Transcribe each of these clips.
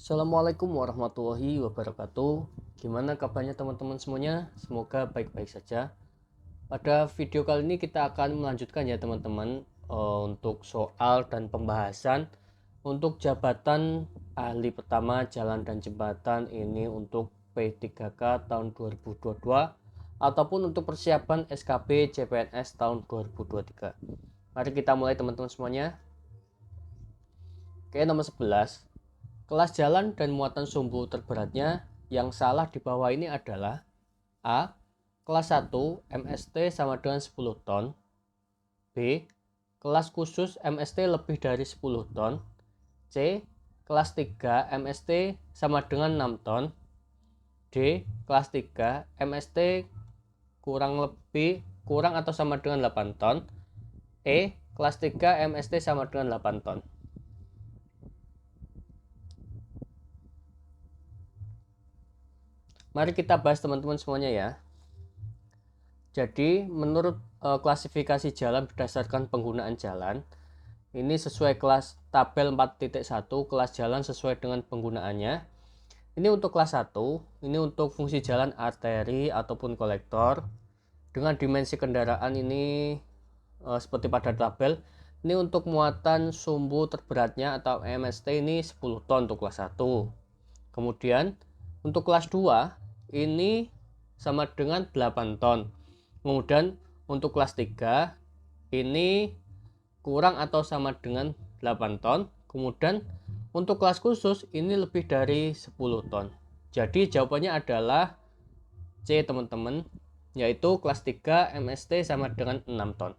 Assalamualaikum warahmatullahi wabarakatuh. Gimana kabarnya teman-teman semuanya? Semoga baik-baik saja. Pada video kali ini kita akan melanjutkan ya teman-teman, untuk soal dan pembahasan untuk jabatan ahli pertama jalan dan jembatan ini untuk P3K tahun 2022 ataupun untuk persiapan SKB CPNS tahun 2023. Mari kita mulai teman-teman semuanya. Oke, nomor 11. Kelas jalan dan muatan sumbu terberatnya yang salah di bawah ini adalah: A. Kelas 1 MST sama dengan 10 ton. B. Kelas khusus MST lebih dari 10 ton. C. Kelas 3 MST sama dengan 6 ton. D. Kelas 3 MST kurang atau sama dengan 8 ton. E. Kelas 3 MST sama dengan 8 ton. Mari kita bahas teman-teman semuanya ya. Jadi menurut klasifikasi jalan berdasarkan penggunaan jalan, ini sesuai kelas tabel 4.1, kelas jalan sesuai dengan penggunaannya. Ini untuk kelas 1, ini untuk fungsi jalan arteri ataupun kolektor dengan dimensi kendaraan ini seperti pada tabel. Ini untuk muatan sumbu terberatnya atau MST ini 10 ton untuk kelas 1. Kemudian untuk kelas 2 ini sama dengan 8 ton. Kemudian untuk kelas 3 ini kurang atau sama dengan 8 ton. Kemudian untuk kelas khusus ini lebih dari 10 ton. Jadi jawabannya adalah C teman-teman, yaitu kelas 3 MST sama dengan 6 ton.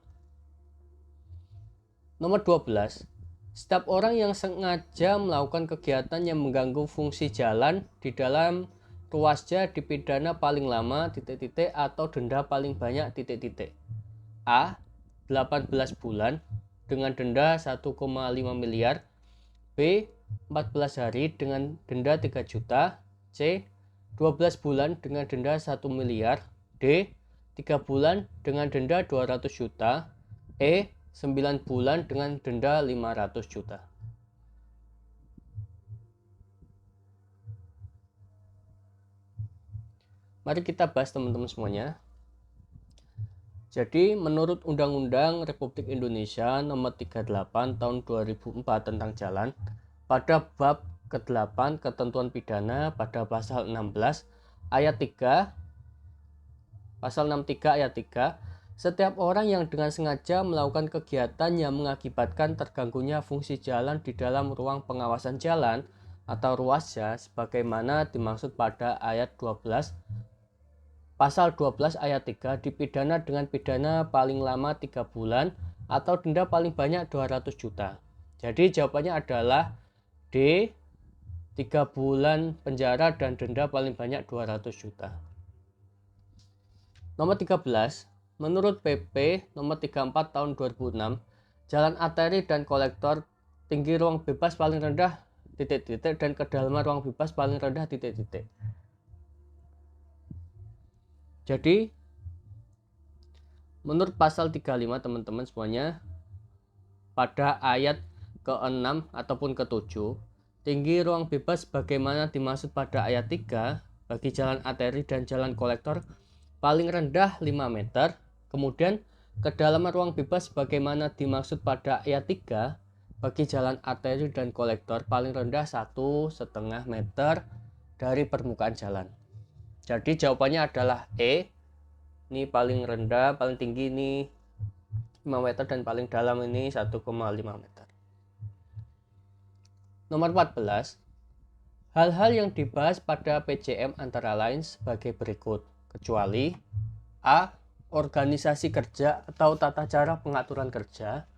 Nomor 12. Setiap orang yang sengaja melakukan kegiatan yang mengganggu fungsi jalan di dalam ruasnya dipidana paling lama ... atau denda paling banyak ... A. 18 bulan dengan denda 1,5 miliar. B. 14 hari dengan denda 3 juta. C. 12 bulan dengan denda 1 miliar. D. 3 bulan dengan denda 200 juta. E. 9 bulan dengan denda 500 juta. Mari kita bahas teman-teman semuanya. Jadi menurut Undang-Undang Republik Indonesia Nomor 38 Tahun 2004 tentang jalan, pada bab ke-8 ketentuan pidana pada pasal 16 ayat 3, pasal 63 ayat 3, setiap orang yang dengan sengaja melakukan kegiatan yang mengakibatkan terganggunya fungsi jalan di dalam ruang pengawasan jalan atau ruasnya sebagaimana dimaksud pada ayat 12 Pasal 12 ayat 3 dipidana dengan pidana paling lama 3 bulan atau denda paling banyak 200 juta. Jadi jawabannya adalah D. 3 bulan penjara dan denda paling banyak 200 juta. Nomor 13. Menurut PP nomor 34 tahun 2006, jalan arteri dan kolektor tinggi ruang bebas paling rendah ... dan kedalaman ruang bebas paling rendah ... Jadi menurut pasal 35 teman-teman semuanya, pada ayat ke-6 ataupun ke-7, tinggi ruang bebas bagaimana dimaksud pada ayat 3 bagi jalan arteri dan jalan kolektor paling rendah 5 meter. Kemudian kedalaman ruang bebas bagaimana dimaksud pada ayat 3 bagi jalan arteri dan kolektor paling rendah 1,5 meter dari permukaan jalan. Jadi jawabannya adalah E. Ini paling rendah, paling tinggi ini 5 meter dan paling dalam ini 1,5 meter. Nomor 14. Hal-hal yang dibahas pada PJM antara lain sebagai berikut, kecuali A. Organisasi kerja atau tata cara pengaturan kerja.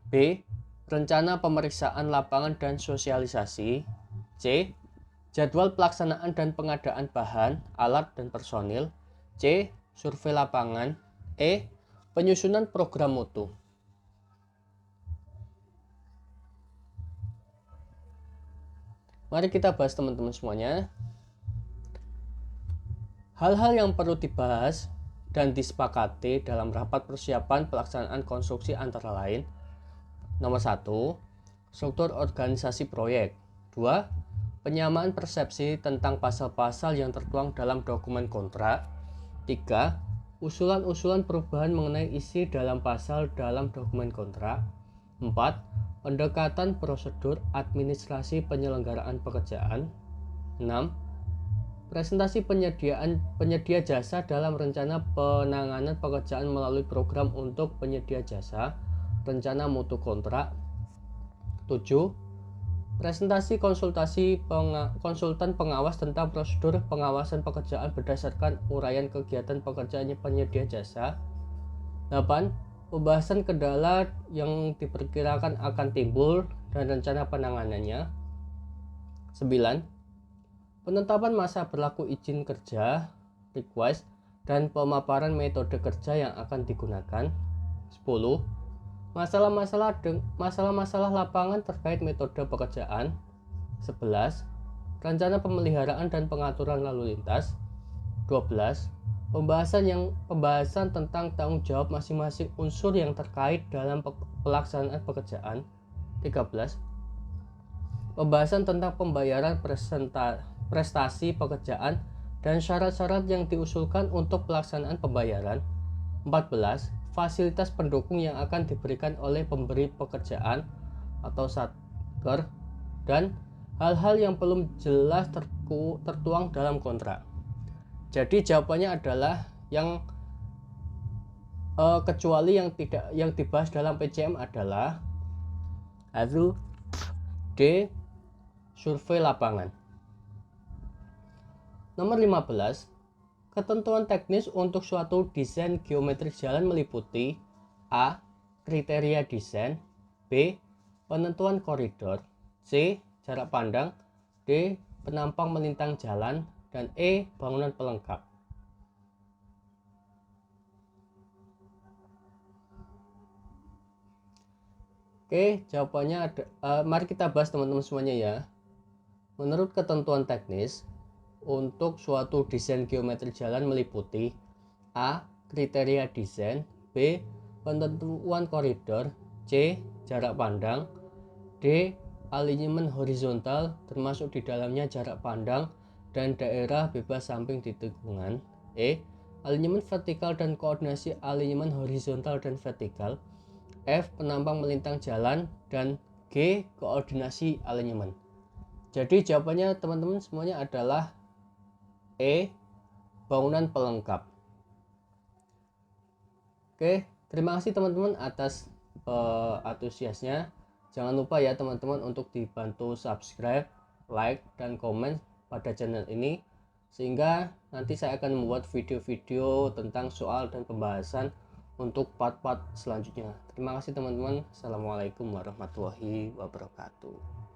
B. Rencana pemeriksaan lapangan dan sosialisasi. C. Jadwal pelaksanaan dan pengadaan bahan, alat, dan personil. C. Survei lapangan. E. Penyusunan program mutu. Mari kita bahas teman-teman semuanya. Hal-hal yang perlu dibahas dan disepakati dalam rapat persiapan pelaksanaan konstruksi antara lain: nomor 1. Struktur organisasi proyek. 2. penyamaan persepsi tentang pasal-pasal yang tertuang dalam dokumen kontrak. 3. Usulan-usulan perubahan mengenai isi dalam pasal dalam dokumen kontrak. 4. Pendekatan prosedur administrasi penyelenggaraan pekerjaan. 6. Presentasi penyedia jasa dalam rencana penanganan pekerjaan melalui program untuk penyedia jasa, rencana mutu kontrak. 7. Presentasi konsultan pengawas tentang prosedur pengawasan pekerjaan berdasarkan uraian kegiatan pekerjaan penyedia jasa. 8. Pembahasan kendala yang diperkirakan akan timbul dan rencana penanganannya. 9. Penetapan masa berlaku izin kerja, request, dan pemaparan metode kerja yang akan digunakan. 10. Masalah-masalah lapangan terkait metode pekerjaan. 11. Rencana pemeliharaan dan pengaturan lalu lintas. 12. Pembahasan tentang tanggung jawab masing-masing unsur yang terkait dalam pelaksanaan pekerjaan. 13. Pembahasan tentang pembayaran prestasi pekerjaan dan syarat-syarat yang diusulkan untuk pelaksanaan pembayaran. 14. Fasilitas pendukung yang akan diberikan oleh pemberi pekerjaan atau satker dan hal-hal yang belum jelas tertuang dalam kontrak. Jadi jawabannya adalah yang kecuali yang dibahas dalam PCM adalah D. Survei lapangan. Nomor 15. Ketentuan teknis untuk suatu desain geometris jalan meliputi A. Kriteria desain, B. Penentuan koridor, C. Jarak pandang, D. Penampang melintang jalan, dan E. Bangunan pelengkap. Oke, jawabannya mari kita bahas teman-teman semuanya ya. Menurut ketentuan teknis, untuk suatu desain geometri jalan meliputi A. Kriteria desain, B. Penentuan koridor, C. Jarak pandang, D. Alinyemen horizontal termasuk di dalamnya jarak pandang dan daerah bebas samping di tikungan, E. Alinyemen vertikal dan koordinasi alinyemen horizontal dan vertikal, F. Penampang melintang jalan, dan G. Koordinasi alinyemen. Jadi jawabannya teman-teman semuanya adalah E. Bangunan pelengkap. Oke, terima kasih teman-teman atas antusiasnya. Jangan lupa ya teman-teman untuk dibantu subscribe, like, dan komen pada channel ini sehingga nanti saya akan membuat video-video tentang soal dan pembahasan untuk part-part selanjutnya. Terima kasih teman-teman. Assalamualaikum warahmatullahi wabarakatuh.